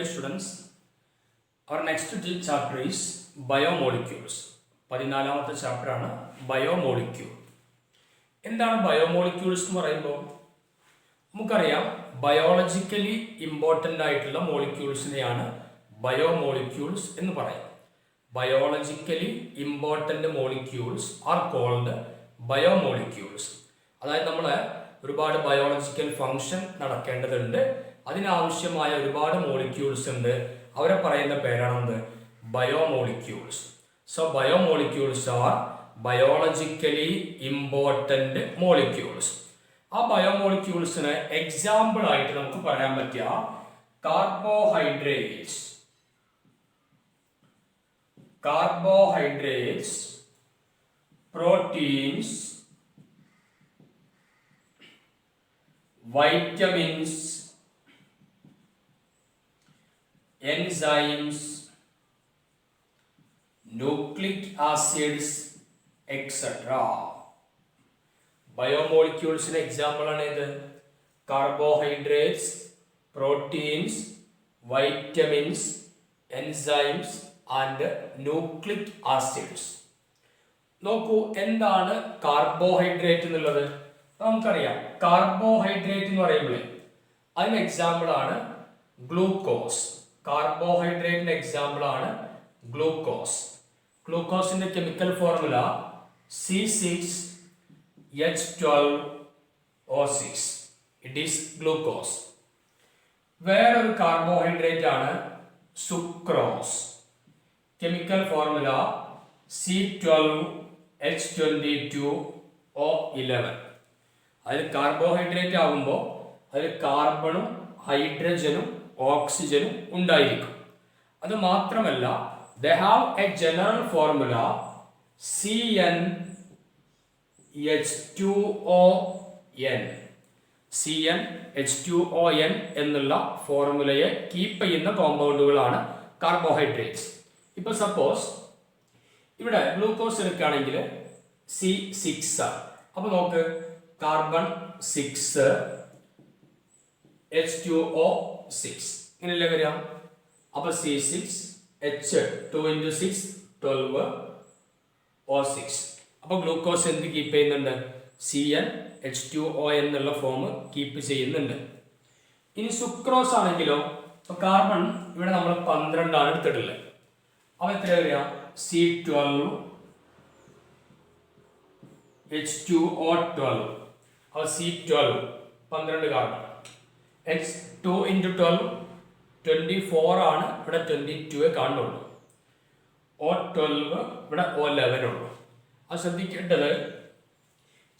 Dear students, our next chapter is biomolecules. 14ാമത്തെ chapter ആണ് biomolecule. എന്താണ് ബയോമോളിക്യൂൾസ് എന്ന് പറയുമ്പോൾ നമുക്കറിയാം ബയോളജിക്കലി ഇമ്പോർട്ടൻ്റ് ആയിട്ടുള്ള മോളിക്യൂൾസിനെയാണ് ബയോമോളിക്യൂൾസ് എന്ന് പറയാം. Biologically important molecules are called biomolecules. അതായത് നമ്മൾ ഒരുപാട് ബയോളജിക്കൽ ഫങ്ഷൻ നടക്കേണ്ടതുണ്ട്, അതിനാവശ്യമായ ഒരുപാട് മോളിക്യൂൾസ് ഉണ്ട്, അവരെ പറയുന്ന പേരാണെന്ത്? Biomolecules. So biomolecules are biologically important molecules. ആ ബയോമോളിക്യൂൾസിന് എക്സാമ്പിൾ ആയിട്ട് നമുക്ക് പറയാൻ പറ്റിയ carbohydrates, proteins, vitamins, enzymes, nucleic acids, etc. ബയോമോളിക്യൂൾസിന് എക്സാമ്പിൾ ആണ് ഇത്. Carbohydrates, proteins, vitamins, enzymes and nucleic acids. നോക്കൂ, എന്താണ് കാർബോഹൈഡ്രേറ്റ് എന്നുള്ളത് നമുക്കറിയാം. കാർബോഹൈഡ്രേറ്റ് എന്ന് പറയുമ്പോൾ അതിന് എക്സാമ്പിൾ ആണ് ഗ്ലൂക്കോസ്. കാർബോഹൈഡ്രേറ്റിന്റെ എക്സാമ്പിൾ ആണ് ഗ്ലൂക്കോസ്. ഗ്ലൂക്കോസിന്റെ chemical formula C6H12O6. It is glucose. വേറൊരു കാർബോഹൈഡ്രേറ്റ് ആണ് സുക്രോസ്. Chemical formula C12H22O11. അതിൽ കാർബോഹൈഡ്രേറ്റ് ആകുമ്പോൾ അതിൽ കാർബണും ഹൈഡ്രജനും ഓക്സിജനും ഉണ്ടായിരിക്കും. അത് മാത്രമല്ല, they have A general formula CnH2ON എന്നുള്ള ഫോർമുലയെ കീപ്പ് ചെയ്യുന്ന കോമ്പൗണ്ടുകളാണ് കാർബോഹൈഡ്രേറ്റ്സ്. ഇപ്പൊ സപ്പോസ് ഇവിടെ ഗ്ലൂക്കോസ് എടുക്കുകയാണെങ്കിൽ C6 ആണ്. അപ്പൊ നോക്ക്, കാർബൺ 6, H2O6 ഇങ്ങനെയല്ലേ വരിക. അപ്പൊ C6H2 × 6 12O6. അപ്പൊ ഗ്ലൂക്കോസ് എന്ത് കീപ്പ് ചെയ്യുന്നുണ്ട്? CnH2O എന്നുള്ള ഫോം കീപ്പ് ചെയ്യുന്നുണ്ട്. ഇനി സുക്രോസ് ആണെങ്കിലോ, കാർബൺ ഇവിടെ നമ്മൾ 12 ആണ് എടുത്തിട്ടുള്ളത്. അപ്പൊ എത്ര വരിക? C12H2O12. അപ്പോൾ C12 12 കാർബൺ. H2 × 12 24 ആണ്, ഇവിടെ 22 കാണുന്നുള്ളൂ. O12 ഇവിടെ O11 ഉള്ളൂ. അത് ശ്രദ്ധിക്കേണ്ടത്,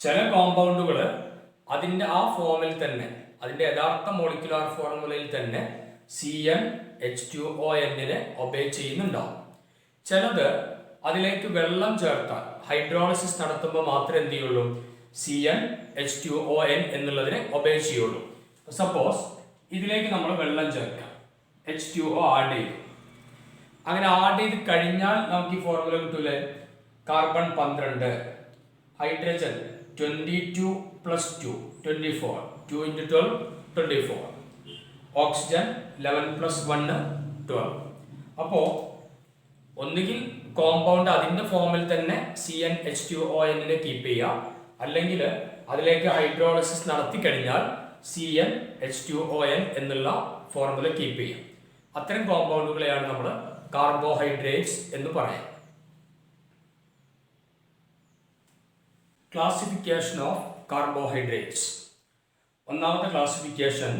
ചില കോമ്പൗണ്ടുകൾ അതിൻ്റെ ആ ഫോമിൽ തന്നെ, അതിൻ്റെ യഥാർത്ഥ മോളിക്കുലാർ ഫോർമുലയിൽ തന്നെ CnH2ONനെ ഒബേ ചെയ്യുന്നുണ്ടാവും. ചിലത് അതിലേക്ക് വെള്ളം ചേർത്താൽ ഹൈഡ്രോളിസിസ് നടത്തുമ്പോൾ മാത്രമേ എന്ത് ചെയ്യുള്ളൂ? CnH2ON എന്നുള്ളതിനെ ഒബേ ചെയ്യുള്ളൂ. സപ്പോസ് ഇതിലേക്ക് നമ്മൾ വെള്ളം ചേർക്കാം, H2O ആഡ് ചെയ്തു. അങ്ങനെ ആഡ് ചെയ്ത് കഴിഞ്ഞാൽ നമുക്ക് ഈ ഫോർമുല കിട്ടൂലേ? Carbon 12, hydrogen 22 + 2 24, 2 × 12 24, oxygen 11 + 1 12. അപ്പോൾ ഒന്നുകിൽ കോമ്പൗണ്ട് അതിൻ്റെ ഫോമിൽ തന്നെ CnH2ONനെ കീപ്പ് ചെയ്യുക, അല്ലെങ്കിൽ അതിലേക്ക് ഹൈഡ്രോളിസിസ് നടത്തി കഴിഞ്ഞാൽ CnH2ON എന്നുള്ള ഫോർമുല കീപ്പ് ചെയ്യും. അത്തരം കോമ്പൗണ്ടുകളെയാണ് നമ്മൾ കാർബോഹൈഡ്രേറ്റ്സ് എന്ന് പറയാം. Classification of carbohydrates. ഒന്നാമത്തെ classification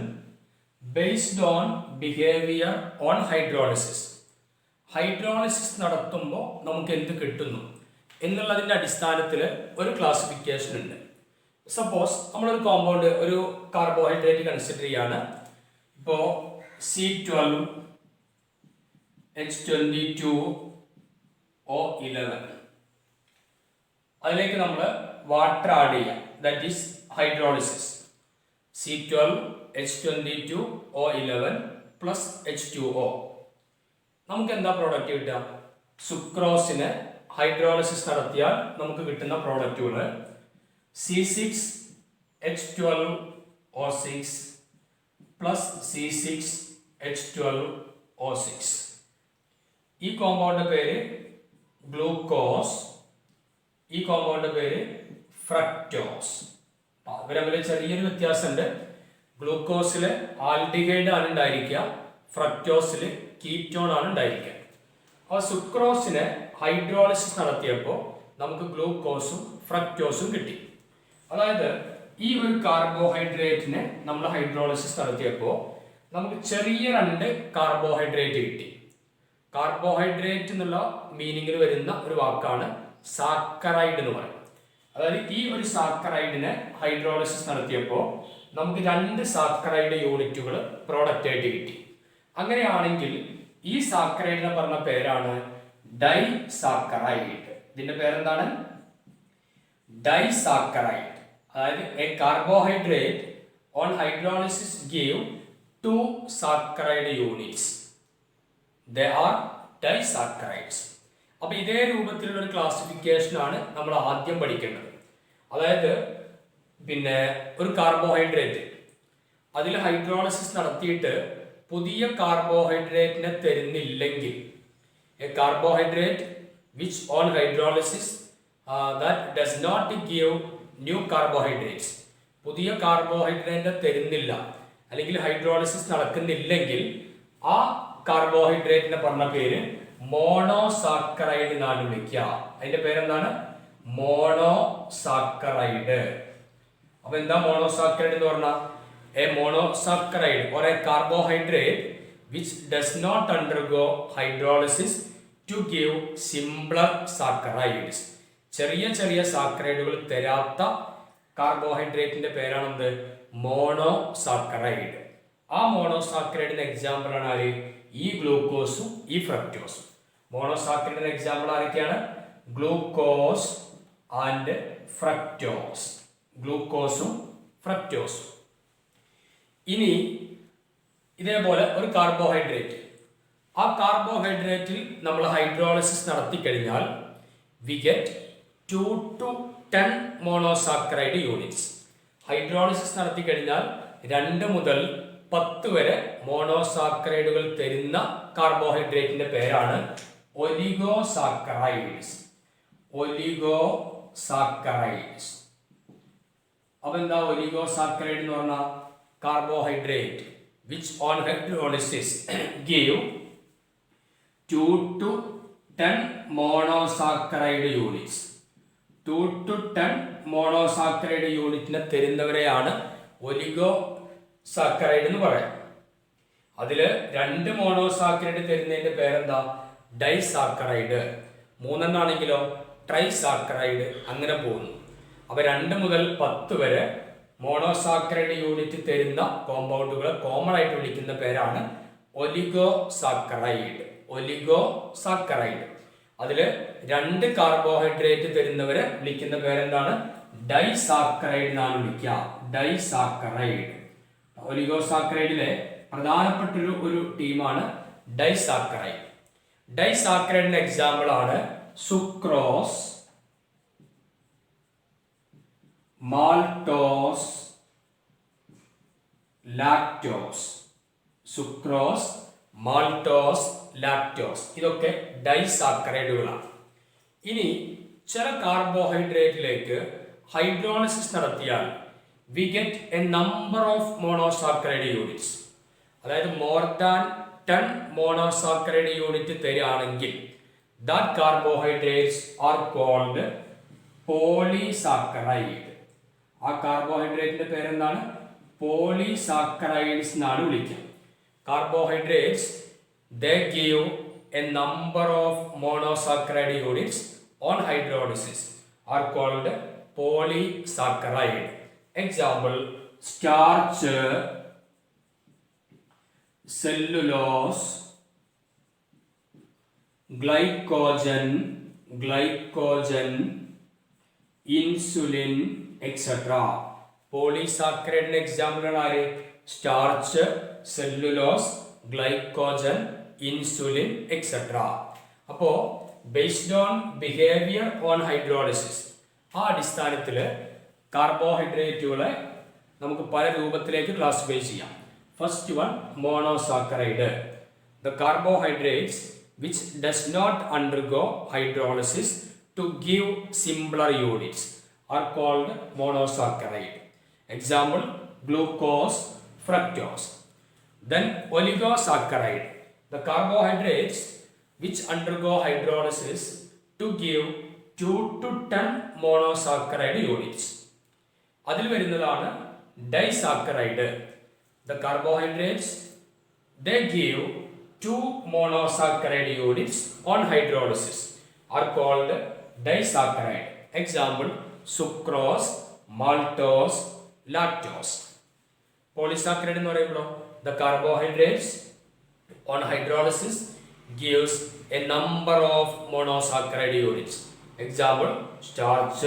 based on behaviour on hydrolysis. Hydrolysis നടത്തുമ്പോൾ നമുക്ക് എന്ത് കിട്ടുന്നു എന്നുള്ളതിൻ്റെ അടിസ്ഥാനത്തിൽ ഒരു ക്ലാസിഫിക്കേഷൻ ഉണ്ട്. സപ്പോസ് നമ്മളൊരു കോമ്പൗണ്ട്, ഒരു കാർബോഹൈഡ്രേറ്റ് കൺസിഡർ ചെയ്യാണ്. ഇപ്പോൾ C12H22O11. അതിലേക്ക് നമ്മൾ വാട്ടർ ആഡ് ചെയ്യാം, that is hydrolysis. C12H22O11 + H2O. നമുക്ക് എന്താ പ്രോഡക്റ്റ് കിട്ടുക? സുക്രോസിന് ഹൈഡ്രോളിസിസ് നടത്തിയാൽ നമുക്ക് കിട്ടുന്ന പ്രോഡക്റ്റുകൾ C6H12O6 plus C6H12 O6. ഈ കോമ്പൗണ്ടിന്റെ പേര് ഗ്ലൂക്കോസ്, ഈ കോമ്പൗണ്ടിന്റെ പേര് ഫ്രക്ടോസ്. ഇവർ തമ്മിൽ ചെറിയൊരു വ്യത്യാസമുണ്ട്. ഗ്ലൂക്കോസിൽ ആൽഡിഹൈഡ് ആണ് ഉണ്ടായിരിക്കുക, ഫ്രക്ടോസിൽ കീറ്റോൺ ആണ് ഉണ്ടായിരിക്കുക. അപ്പോൾ സുക്രോസിനെ ഹൈഡ്രോളിസിസ് നടത്തിയപ്പോൾ നമുക്ക് ഗ്ലൂക്കോസും ഫ്രക്ടോസും കിട്ടി. അതായത് ഈ ഒരു കാർബോഹൈഡ്രേറ്റിനെ നമ്മൾ ഹൈഡ്രോളിസിസ് നടത്തിയപ്പോൾ നമുക്ക് ചെറിയ 2 കാർബോഹൈഡ്രേറ്റ് കിട്ടി. കാർബോഹൈഡ്രേറ്റ് എന്നുള്ള മീനിങ്ങിൽ വരുന്ന ഒരു വാക്കാണ് സാക്കറൈഡ് എന്ന് പറയുന്നത്. അതായത് ഈ ഒരു സാക്കറൈഡിനെ ഹൈഡ്രോളിസിസ് നടത്തിയപ്പോൾ നമുക്ക് 2 സാക്കറൈഡ് യൂണിറ്റുകൾ പ്രോഡക്റ്റ് ആയിട്ട് കിട്ടി. അങ്ങനെയാണെങ്കിൽ ഈ സാക്കറൈഡിനെ പറഞ്ഞ പേരാണ് ഡൈസാക്കറൈഡ്. ഇതിന്റെ പേരെന്താണ്? ഡൈസാക്കറൈഡ്. അതായത് a carbohydrate on hydrolysis give 2 saccharide units. They are disaccharides. അപ്പോൾ ഇതേ രൂപത്തിലുള്ള ഒരു ക്ലാസിഫിക്കേഷൻ ആണ് നമ്മൾ ആദ്യം പഠിക്കേണ്ടത്. അതായത് പിന്നെ ഒരു കാർബോഹൈഡ്രേറ്റ് അതിൽ ഹൈഡ്രോളിസിസ് നടത്തിയിട്ട് പുതിയ കാർബോഹൈഡ്രേറ്റിനെ തരുന്നില്ലെങ്കിൽ, a carbohydrate which on hydrolysis that does not give new carbohydrates, പുതിയ കാർബോഹൈഡ്രേറ്റ് തരുന്നില്ല അല്ലെങ്കിൽ ഹൈഡ്രോളിസിസ് നടക്കുന്നില്ലെങ്കിൽ ആ കാർബോഹൈഡ്രേറ്റിനെ പറഞ്ഞ പേര് മോണോസാക്കറൈഡ് എന്നാണ് വിളിക്കുക. അതിന്റെ പേരെന്താണ്? മോണോസാക്കറൈഡ്. അപ്പൊ എന്താ മോണോസാക്കറൈഡ് എന്ന് പറഞ്ഞാൽ? A monosaccharide or a carbohydrate which does not undergo hydrolysis to give simpler saccharides. ചെറിയ ചെറിയ സാക്കറൈഡുകൾ തരാത്ത കാർബോഹൈഡ്രേറ്റിന്റെ പേരാണെന്ത്? മോണോസാക്കറൈഡ്. ആ മോണോസാക്കറൈഡിന്റെ എക്സാമ്പിൾ ആണ് ആര്? ഈ ഗ്ലൂക്കോസും ഈ ഫ്രക്ടോസും. മോണോസാക്കറൈഡിന്റെ എക്സാമ്പിൾ ആരൊക്കെയാണ്? Glucose and fructose. ഗ്ലൂക്കോസും ഫ്രക്ടോസും. ഇനി ഇതേപോലെ ഒരു കാർബോഹൈഡ്രേറ്റ്, ആ കാർബോഹൈഡ്രേറ്റിൽ നമ്മൾ ഹൈഡ്രോളിസിസ് നടത്തി കഴിഞ്ഞാൽ we get 2 to 10 monosaccharide units. Hydrolysis നടത്തി കഴിഞ്ഞാൽ 2 മുതൽ 10 വരെ മോണോസാക്കറൈഡുകൾ തരുന്ന കാർബോഹൈഡ്രേറ്റിന്റെ പേരാണ് ഒലിഗോസാക്കറൈഡ്സ്. ഒലിഗോസാക്കറൈഡ്സ്. അപ്പൊ എന്താ ഒലിഗോസാക്കറൈഡ് എന്ന് പറഞ്ഞാൽ? Carbohydrate which on hydrolysis give 2 to 10 monosaccharide units. 2 to 10 monosaccharide യൂണിറ്റിനെ തരുന്നവരെയാണ് ഒലിഗോസാക്കറൈഡ് എന്ന് പറയാം. അതില് 2 മോണോസാക്കറൈഡ് തരുന്നതിന്റെ പേരെന്താ? ഡൈസാക്കറൈഡ്. 3 ആണെങ്കിലോ ട്രൈസാക്കറൈഡ്. അങ്ങനെ പോകുന്നു. അപ്പൊ 2 മുതൽ 10 വരെ മോണോസാക്കറൈഡ് യൂണിറ്റ് തരുന്ന കോമ്പൗണ്ടുകളെ കോമൺ ആയിട്ട് വിളിക്കുന്ന പേരാണ് ഒലിഗോസാക്കറൈഡ്. ഒലിഗോസാക്കറൈഡ്. അതില് 2 കാർബോഹൈഡ്രേറ്റ് തരുന്നവരെ വിളിക്കുന്ന പേരെന്താണ്? ഡൈസാക്കറൈഡ് എന്നാണ് വിളിക്കുക. ഡൈസാക്കറൈഡ്. ഒലിഗോസാക്കറൈഡിലെ പ്രധാനപ്പെട്ട ഒരു ടീമാണ് ഡൈസാക്കറൈഡ്. ഡൈസാക്കറൈഡിന്റെ എക്സാമ്പിൾ ആണ് sucrose, maltose, lactose. Sucrose, maltose, lactose ഇതൊക്കെ ഡൈസാക്കറൈഡുകളാണ്. ഇനി ചില കാർബോഹൈഡ്രേറ്റിലേക്ക് ഹൈഡ്രോളിസിസ് നടത്തിയാൽ we get a number of monosaccharide units. അതായത് മോർ ദാൻ 10 മോണോസാക്കറൈഡ് യൂണിറ്റ് തരികയാണെങ്കിൽ that carbohydrates are called polysaccharide. ആ കാർബോഹൈഡ്രേറ്റിന്റെ പേരെന്താണ്? പോളിസാക്കറൈഡ്സ് എന്നാണ് വിളിക്കുക. Carbohydrates they give a number of monosaccharide units on hydrolysis are called polysaccharide. Example: starch, cellulose, glycogen, insulin, etc. Polysaccharide example are starch, cellulose, glycogen, insulin, etc. അപ്പോൾ based on behaviour on hydrolysis ആ അടിസ്ഥാനത്തിൽ കാർബോഹൈഡ്രേറ്റുകളെ നമുക്ക് പല രൂപത്തിലേക്ക് classify ചെയ്യാം. First one monosaccharide. the carbohydrates which does not undergo hydrolysis to give simpler units are called monosaccharide. Example, glucose, fructose. Then oligosaccharide, the carbohydrates which undergo hydrolysis to give 2 to 10 monosaccharide units. അതിൽ വരുന്നതാണ് disaccharide. The carbohydrates they give 2 monosaccharide units on hydrolysis are called disaccharide. Example, sucrose, maltose, lactose. Polysaccharide എന്ന് പറയുമ്പോൾ the carbohydrates on hydrolysis gives a number of monosaccharide units. Example, starch,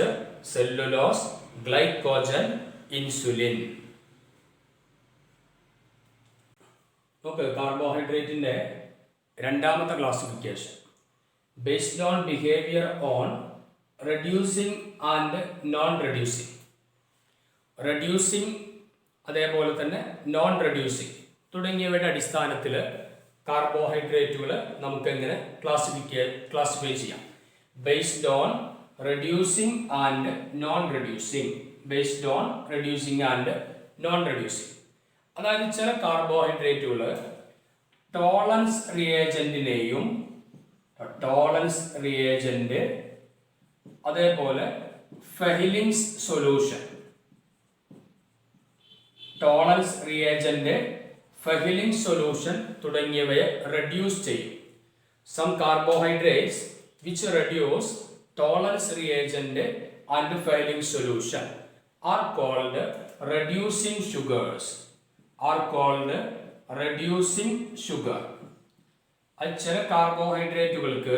cellulose, glycogen, insulin. നോക്ക് കാർബോഹൈഡ്രേറ്റിന്റെ രണ്ടാമത്തെ classification based on behaviour on reducing and non reducing. Reducing അതേപോലെ തന്നെ non reducing തുടങ്ങിയവയുടെ അടിസ്ഥാനത്തിൽ കാർബോഹൈഡ്രേറ്റുകൾ നമുക്ക് എങ്ങനെ ക്ലാസിഫൈ ചെയ്യാം. Based on reducing and non reducing. Based on reducing and non reducing. അതായത് ചില കാർബോഹൈഡ്രേറ്റുകൾ ടോളൻസ് റിയേജന്റിനെയും അതേപോലെ Fehling's solution, Tollens reagent, Fehling solution തുടങ്ങിയവയെ റെഡ്യൂസ് ചെയ്യും. Some carbohydrates which reduce Tollens reagent and Fehling solution are called reducing sugars. ചില കാർബോഹൈഡ്രേറ്റുകൾക്ക്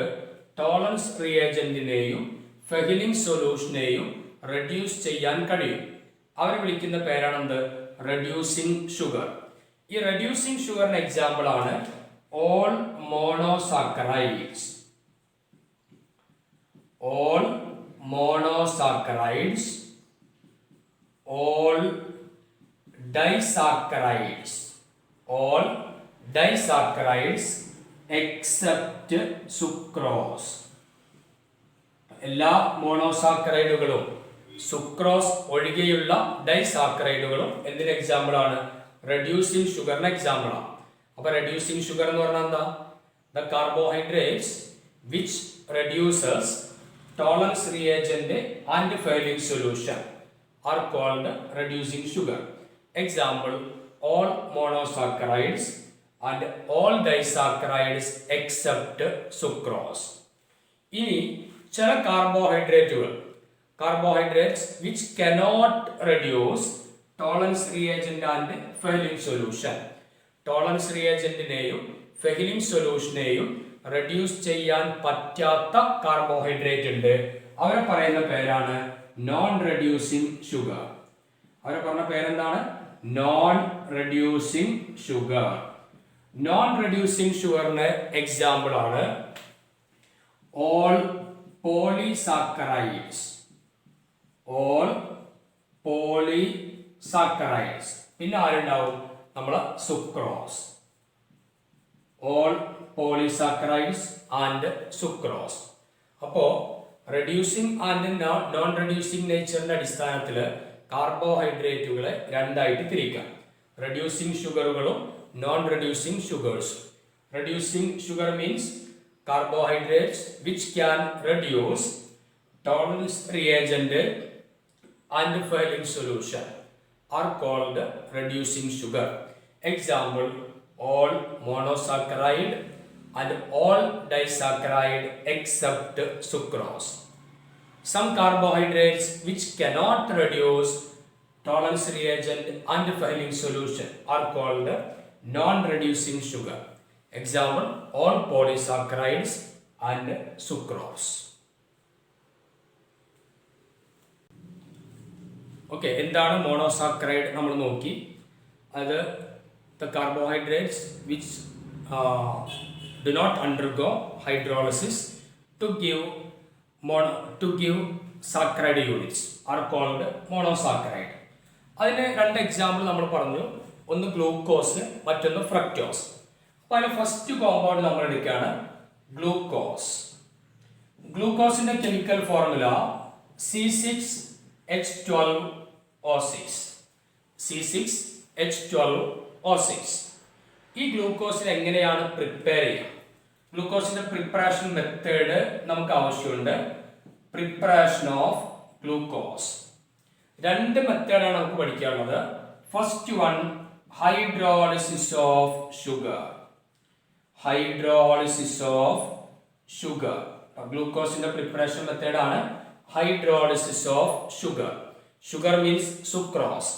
ടോളൻസ് റിയേജന്റിനെയും ഫെഹിലിംഗ് സൊല്യൂഷനെയും reduce ചെയ്യാൻ കഴിയും. അവർ വിളിക്കുന്ന പേരാണെന്ത്? Reducing sugar. ഈ റെഡ്യൂസിംഗ് ഷുഗറിന് എക്സാമ്പിൾ ആണ് all monosaccharides. All monosaccharides, all disaccharides, all disaccharides except sucrose. എല്ലാ മോണോസാക്കറൈഡുകളും സുക്രോസ് ഒഴികെയുള്ള ഡൈസാക്കറൈഡുകളും എന്തിന് എക്സാമ്പിൾ ആണ്? റെഡ്യൂസിംഗ് ഷുഗറിന് എക്സാമ്പിൾ ആണ്. അപ്പൊ റെഡ്യൂസിംഗ് ഷുഗർ എന്ന് പറഞ്ഞാൽ എന്താ? The carbohydrates which reduces ടോളൻസ് reagent and failing solution are called reducing sugar. Example, all monosaccharides and all disaccharides except sucrose. ഇനി ചില carbohydrates which cannot reduce tolerance reagent and Fehling solution. Tolerance reagentനെയും Fehling solutionനെയും reduce ചെയ്യാൻ പറ്റാത്ത carbohydrate ഉണ്ട്. അവരെ പറയുന്ന പേരാണ് non reducing sugar. അവർ പറഞ്ഞ പേരെന്താണ്? Non reducing sugar. Non reducing ഷുഗറിന് എക്സാമ്പിൾ ആണ് ഓൾ പോളിസാക്കറൈഡ്സ്. All polysaccharides. പിന്നെ ആരുണ്ടാവും? നമ്മളെ sucrose. All polysaccharides and sucrose. അപ്പോ റെഡ്യൂസിംഗ് ആൻഡ് നോൺ റെഡ്യൂസിംഗ് നേച്ചറിന്റെ അടിസ്ഥാനത്തിൽ കാർബോഹൈഡ്രേറ്റുകളെ രണ്ടായിട്ട് തിരിക്കാം. റെഡ്യൂസിംഗ് ഷുഗറുകളും നോൺ റെഡ്യൂസിംഗ് ഷുഗേഴ്സും. Reducing sugar means carbohydrates which can reduce tolerance reagent and Fehling solution are called reducing sugar. Example, all monosaccharide and all disaccharide except sucrose. Some carbohydrates which cannot reduce tolerance reagent and Fehling solution are called non-reducing sugar. Example, all polysaccharides and sucrose. Okay, എന്താണ് monosaccharide നമ്മൾ നോക്കി. അത് the carbohydrates which do not undergo hydrolysis to give saccharide units are called monosaccharide. അതിന് രണ്ട് example നമ്മൾ പറഞ്ഞു. ഒന്ന് glucose, മറ്റൊന്ന് ഫ്രക്ടോസ്. അപ്പോൾ അതിന് ഫസ്റ്റ് കോമ്പൗണ്ട് നമ്മൾ എടുക്കുകയാണ് ഗ്ലൂക്കോസ്. ഗ്ലൂക്കോസിന്റെ കെമിക്കൽ ഫോർമുല C6H12O6. C6H12O6. ഈ ഗ്ലൂക്കോസിന് എങ്ങനെയാണ് പ്രിപ്പയർ ചെയ്യുക? ഗ്ലൂക്കോസിന്റെ പ്രിപ്പറേഷൻ മെത്തേഡ് നമുക്ക് ആവശ്യമുണ്ട്. Preparation of glucose. രണ്ട് മെത്തേഡാണ് നമുക്ക് പഠിക്കാനുള്ളത്. First one, hydrolysis of sugar. Hydrolysis of sugar. ഗ്ലൂക്കോസിന്റെ പ്രിപ്പറേഷൻ മെത്തേഡാണ് hydrolysis of sugar. Sugar means sucrose.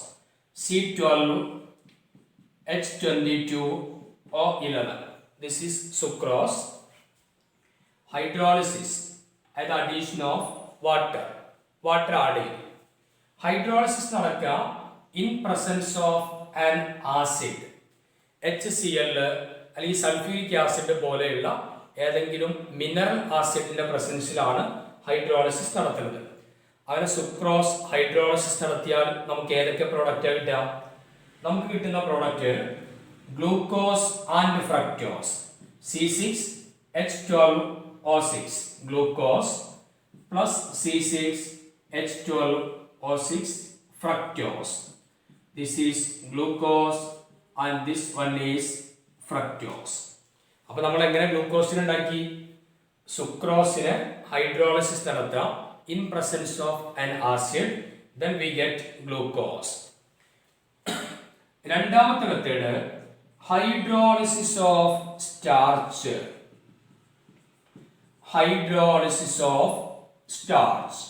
C12H22O11. This is sucrose. Hydrolysis at the addition of water. Water added. Hydrolysis നടക്കുക in presence of an acid. HCl അല്ലെങ്കിൽ sulphuric acid പോലെയുള്ള ഏതെങ്കിലും mineral ആസിഡിന്റെ പ്രസൻസിലാണ് hydrolysis നടത്തുന്നത്. അങ്ങനെ sucrose hydrolysis നടത്തിയാൽ നമുക്ക് ഏതൊക്കെ product കിട്ടുക? നമുക്ക് കിട്ടുന്ന product glucose and fructose. C6H12O6 glucose plus C6H12O6 fructose. This is glucose and this one is fructose. അപ്പോൾ നമ്മൾ എങ്ങനെ ഗ്ലൂക്കോസിന് ഉണ്ടാക്കി? സുക്രോസിന് ഹൈഡ്രോളിസിസ് നടത്താം in presence of an acid, then we get glucose. രണ്ടാമത്തെ method hydrolysis of starch. Hydrolysis of starch.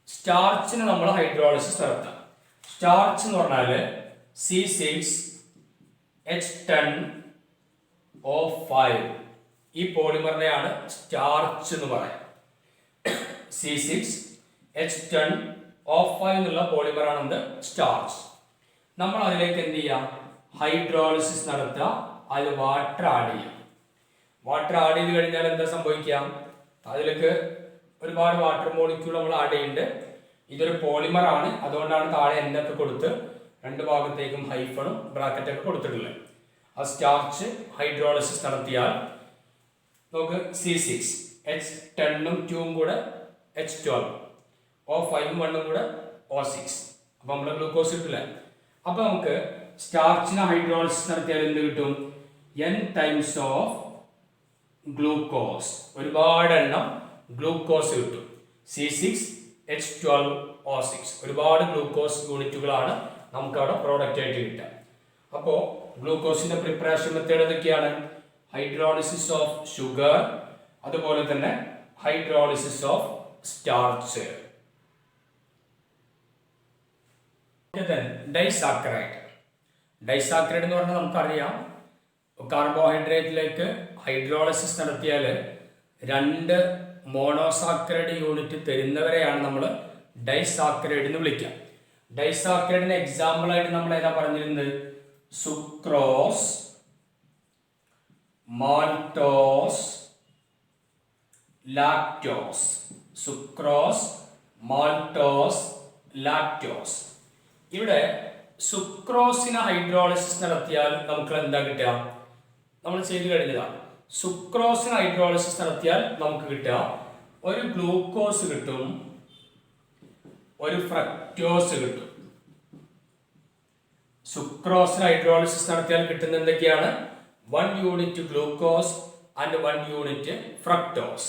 സ്റ്റാർച്ചിന് നമ്മൾ hydrolysis നടത്താം. Starch എന്ന് പറഞ്ഞാൽ C6H10O5. ഈ പോളിമറിനെയാണ് സ്റ്റാർച്ച് എന്ന് പറയാം. C6H10O5 എന്നുള്ള പോളിമറാണ് എന്ത്? സ്റ്റാർച്ച്. നമ്മൾ അതിലേക്ക് എന്ത് ചെയ്യാം? ഹൈഡ്രോളിസിസ് നടത്തുക, അതിൽ വാട്ടർ ആഡ് ചെയ്യാം. വാട്ടർ ആഡ് ചെയ്ത് കഴിഞ്ഞാൽ എന്താ സംഭവിക്കാം? അതിലേക്ക് ഒരുപാട് വാട്ടർ മോളിക്യൂൾ നമ്മൾ ആഡ് ചെയ്യുന്നുണ്ട്. ഇതൊരു പോളിമർ ആണ്, അതുകൊണ്ടാണ് താഴെ എന്നൊക്കെ കൊടുത്ത് രണ്ട് ഭാഗത്തേക്കും ഹൈഫണും ബ്രാക്കറ്റൊക്കെ കൊടുത്തിട്ടുള്ളത്. ആ സ്റ്റാർച്ച് ഹൈഡ്രോളിസിസ് നടത്തിയാൽ നമുക്ക് C6H10ഉം 2ഉം കൂടെ H12, O5ഉം 1ഉം കൂടെ O6. അപ്പോൾ നമ്മൾ ഗ്ലൂക്കോസ് കിട്ടില്ല. അപ്പോൾ നമുക്ക് സ്റ്റാർച്ചിന് ഹൈഡ്രോളിസിസ് നടത്തിയാൽ എന്ത് കിട്ടും? N times of glucose. ഒരുപാട് എണ്ണം ഗ്ലൂക്കോസ് കിട്ടും. C6H12O6. ഒരുപാട് ഗ്ലൂക്കോസ് യൂണിറ്റുകളാണ് നമുക്ക് അവിടെ പ്രോഡക്റ്റ് ആയിട്ട് കിട്ടുക. അപ്പോൾ ഗ്ലൂക്കോസിന്റെ പ്രിപ്പറേഷൻ മെത്തേഡ് എന്തൊക്കെയാണ്? ഹൈഡ്രോളിസിസ് ഓഫ് ഷുഗർ, അതുപോലെ തന്നെ hydrolysis of starch. Disaccharide. Disaccharide എന്ന് പറഞ്ഞാൽ നമുക്കറിയാം, കാർബോഹൈഡ്രേറ്റിലേക്ക് ഹൈഡ്രോളിസിസ് നടത്തിയാൽ 2 മോണോസാക്കറൈഡ് യൂണിറ്റ് തരുന്നവരെയാണ് നമ്മൾ ഡൈസാക്കറൈഡ് എന്ന് വിളിക്കുക. ഡൈസാക്കറൈഡിന് എക്സാമ്പിൾ ആയിട്ട് നമ്മൾ ഏതാ പറഞ്ഞിരുന്നത്? Sucrose, maltose, lactose. Sucrose, maltose, lactose. ഇവിടെ സുക്രോസിന് ഹൈഡ്രോളിസിസ് നടത്തിയാൽ നമുക്ക് എന്താ കിട്ടുക? നമ്മൾ ചെയ്ത് കഴിഞ്ഞതാണ്. സുക്രോസിന് ഹൈഡ്രോളിസിസ് നടത്തിയാൽ നമുക്ക് കിട്ടുക ഒരു ഗ്ലൂക്കോസ് കിട്ടും, ഒരു ഫ്രക്ടോസ് കിട്ടും. സുക്രോസിന് ഹൈഡ്രോളിസിസ് നടത്തിയാൽ കിട്ടുന്ന എന്തൊക്കെയാണ്? 1 unit glucose and 1 unit fructose.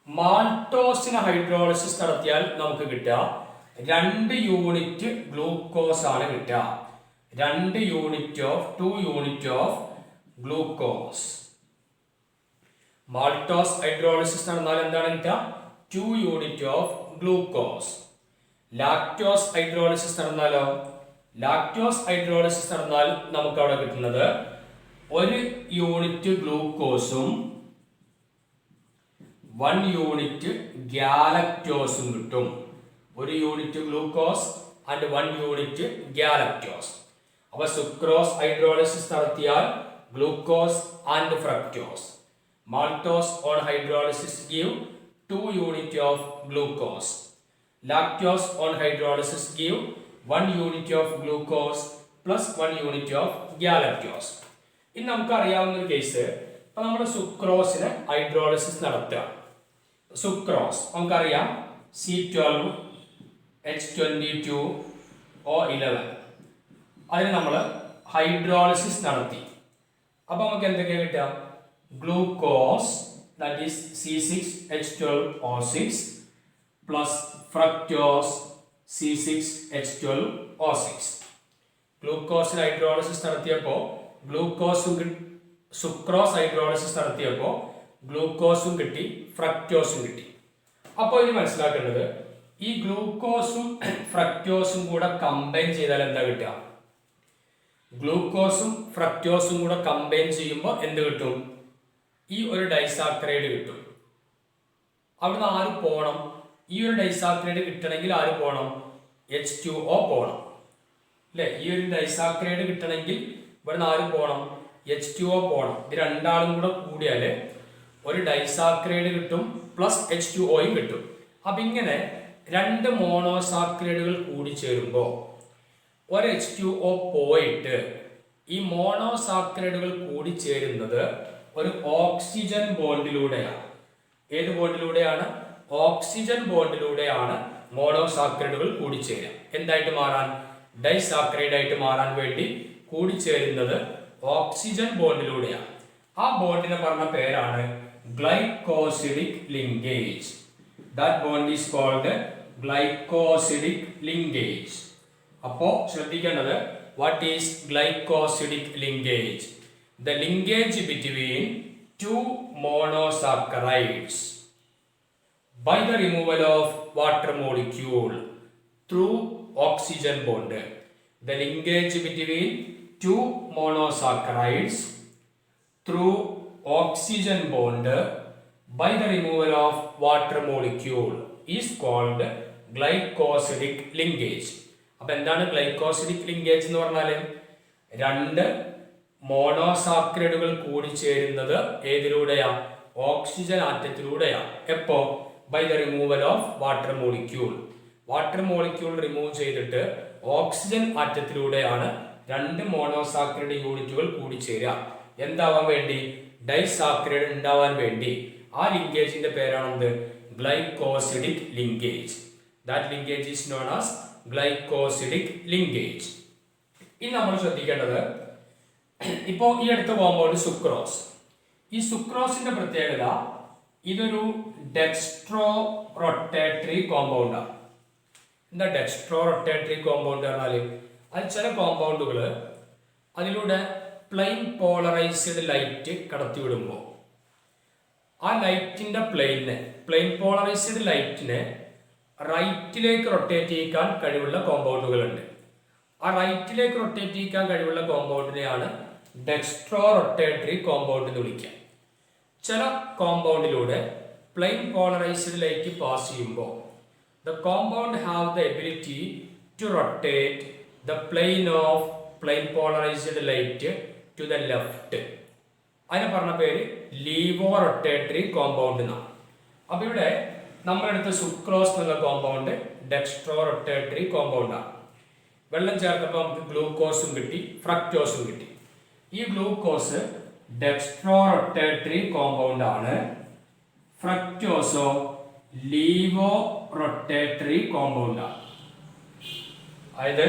മാൾട്ടോസിന് ഹൈഡ്രോളിസിസ് നടത്തിയാൽ നമുക്ക് കിട്ടുക 2 യൂണിറ്റ് ഗ്ലൂക്കോസ് ആണ് കിട്ടുക. 2 unit of 2 unit of glucose. Maltose hydrolysis നടന്നാൽ എന്താണ് കിട്ടുക? 2 unit of glucose. Lactose hydrolysis നടന്നാലോ? ലാക്ടോസ് ഹൈഡ്രോളിസിസ് നടന്നാൽ നമുക്ക് അവിടെ കിട്ടുന്നത് 1 യൂണിറ്റ് ഗ്ലൂക്കോസും 1 യൂണിറ്റ് ഗാലക്ടോസും കിട്ടും. 1 unit glucose and 1 unit galactose. അപ്പോൾ സുക്രോസ് ഹൈഡ്രോളിസിസ് നടത്തിയാൽ glucose and fructose. Maltose on hydrolysis give 2 unit of glucose. Lactose on hydrolysis give 1 unit of glucose plus 1 unit of galactose. ഇനി നമുക്കറിയാവുന്ന ഒരു കേസ്, ഇപ്പൊ നമ്മൾ സുക്രോസിന് hydrolysis നടത്തുക. Sucrose നമുക്കറിയാം C12H22O11. അതിന് നമ്മൾ ഹൈഡ്രോളിസിസ് നടത്തി. അപ്പൊ നമുക്ക് എന്തൊക്കെയാണ് കിട്ടുക? Glucose, that is C6H12O6 plus fructose C6H12O6. ഗ്ലൂക്കോസിൽ ഹൈഡ്രോളിസിസ് നടത്തിയപ്പോൾ സുക്രോസ് ഹൈഡ്രോളിസിസ് നടത്തിയപ്പോൾ ഗ്ലൂക്കോസും കിട്ടി, ഫ്രക്ടോസും കിട്ടി. അപ്പോൾ ഇനി മനസ്സിലാക്കേണ്ടത്, ഈ ഗ്ലൂക്കോസും ഫ്രക്ടോസും കൂടെ കമ്പൈൻ ചെയ്താൽ എന്താ കിട്ടുക? ഗ്ലൂക്കോസും ഫ്രക്ടോസും കൂടെ കമ്പൈൻ ചെയ്യുമ്പോൾ എന്ത് കിട്ടും? ഈ ഒരു ഡൈസാക്രൈഡ് കിട്ടും. അവിടുന്ന് ആര് പോകണം? ഈ ഒരു ഡൈസാക്രൈഡ് കിട്ടണമെങ്കിൽ ആര് പോകണം? H2O പോകണം അല്ലെ? ഈ ഒരു ഡൈസാക്രൈഡ് കിട്ടണമെങ്കിൽ ഇവിടുന്ന് ആര് പോകണം? H2O പോകണം. ഇത് രണ്ടാളും കൂടെ കൂടിയാൽ ഒരു ഡൈസാക്രൈഡ് കിട്ടും, പ്ലസ് H2Oയും കിട്ടും. അപ്പൊ ഇങ്ങനെ രണ്ട് മോണോസാക്രൈഡുകൾ കൂടി ചേരുമ്പോൾ ഒരു H2O പോയിട്ട് ഈ മോണോസാക്രൈഡുകൾ കൂടി ചേരുന്നത് ഒരു ഓക്സിജൻ ബോണ്ടിലൂടെയാണ്. ഏത് ബോണ്ടിലൂടെയാണ്? ഓക്സിജൻ ബോണ്ടിലൂടെയാണ് മോണോസാക്രൈഡുകൾ കൂടിച്ചേരുക. എന്തായിട്ട് മാറാൻ? ഡൈസാക്രൈഡ് ആയിട്ട് മാറാൻ വേണ്ടി കൂടിച്ചേരുന്നത് ഓക്സിജൻ ബോണ്ടിലൂടെയാണ്. ആ ബോണ്ടിനെ പറഞ്ഞ പേരാണ് glycosidic linkage. That bond is called glycosidic linkage. അപ്പോ ശ്രദ്ധിക്കേണ്ടത്, what is glycosidic linkage? The linkage between two monosaccharides by the removal of water molecule through oxygen bond. The linkage between two monosaccharides through oxygen bond by the removal of water molecule is called glycosidic linkage. അപ്പോൾ എന്താണ് glycosidic linkage എന്ന് പറഞ്ഞാൽ? രണ്ട് മോണോസാക്രൈഡുകൾ കൂടി ചേരുന്നത് ഏതിലൂടെയാ? Oxygen ആറ്റത്തിലൂടെയാ. എപ്പോ? By the removal of water molecule. Water molecule remove ചെയ്തിട്ട് ഓക്സിജൻ ആറ്റത്തിലൂടെയാണ് രണ്ട് മോണോസാക്രൈഡ് യൂണിറ്റുകൾ കൂടി ചേരുക. എന്താവാൻ വേണ്ടി? ഡൈസാക്രൈഡ് ഉണ്ടാവാൻ വേണ്ടി. ആ ലിങ്കേജിന്റെ പേരാണെന്ത്? Glycosidic linkage. That linkage is known as glycosidic linkage. ഇനി നമ്മൾ ശ്രദ്ധിക്കേണ്ടത്, ഇപ്പോൾ ഈ അടുത്ത കോമ്പൗണ്ട് സുക്രോസ്. ഈ സുക്രോസിന്റെ പ്രത്യേകത, ഇതൊരു ഡെക്സ്ട്രോ റൊട്ടേറ്ററി കോമ്പൗണ്ടാണ്. എന്താ ഡെക്സ്ട്രോ റൊട്ടേറ്ററി കോമ്പൗണ്ട് പറഞ്ഞാൽ? അത് ചില കോമ്പൗണ്ടുകൾ അതിലൂടെ പ്ലെയിൻ പോളറൈസ്ഡ് ലൈറ്റ് കടത്തിവിടുമ്പോൾ ആ ലൈറ്റിന്റെ പ്ലെയിൻ പോളറൈസ്ഡ് ലൈറ്റിനെ റൈറ്റിലേക്ക് റൊട്ടേറ്റ് ചെയ്യിക്കാൻ കഴിവുള്ള കോമ്പൗണ്ടുകളുണ്ട്. ആ റൈറ്റിലേക്ക് റൊട്ടേറ്റ് ചെയ്യിക്കാൻ കഴിവുള്ള കോമ്പൗണ്ടിനെയാണ് ഡെക്സ്ട്രോ റൊട്ടേറ്ററി കോമ്പൗണ്ട് എന്ന് വിളിക്കുക. ചില കോമ്പൗണ്ടിലൂടെ പ്ലെയിൻ പോളറൈസ്ഡ് ലൈറ്റ് പാസ് ചെയ്യുമ്പോൾ the compound have the ability to rotate the plane polarised light to the left. അതിനെ പറഞ്ഞ പേര് ലീവോ റൊട്ടേറ്ററി കോമ്പൗണ്ട് എന്നാണ്. അപ്പൊ ഇവിടെ നമ്മളെടുത്ത സുക്രോസ് എന്നുള്ള കോമ്പൗണ്ട് ഡെക്സ്ട്രോ റൊട്ടേറ്ററി കോമ്പൗണ്ടാണ്. വെള്ളം ചേർത്തപ്പോൾ നമുക്ക് ഗ്ലൂക്കോസും കിട്ടി, ഫ്രക്ടോസും കിട്ടി. ഈ ഗ്ലൂക്കോസ് ഡെക്സ്ട്രോ റൊട്ടേറ്ററി കോമ്പൗണ്ട് ആണ്. ഫ്രക്ടോസോ ലീവോ റൊട്ടേറ്ററി കോമ്പൗണ്ട് ആണ്. അതായത്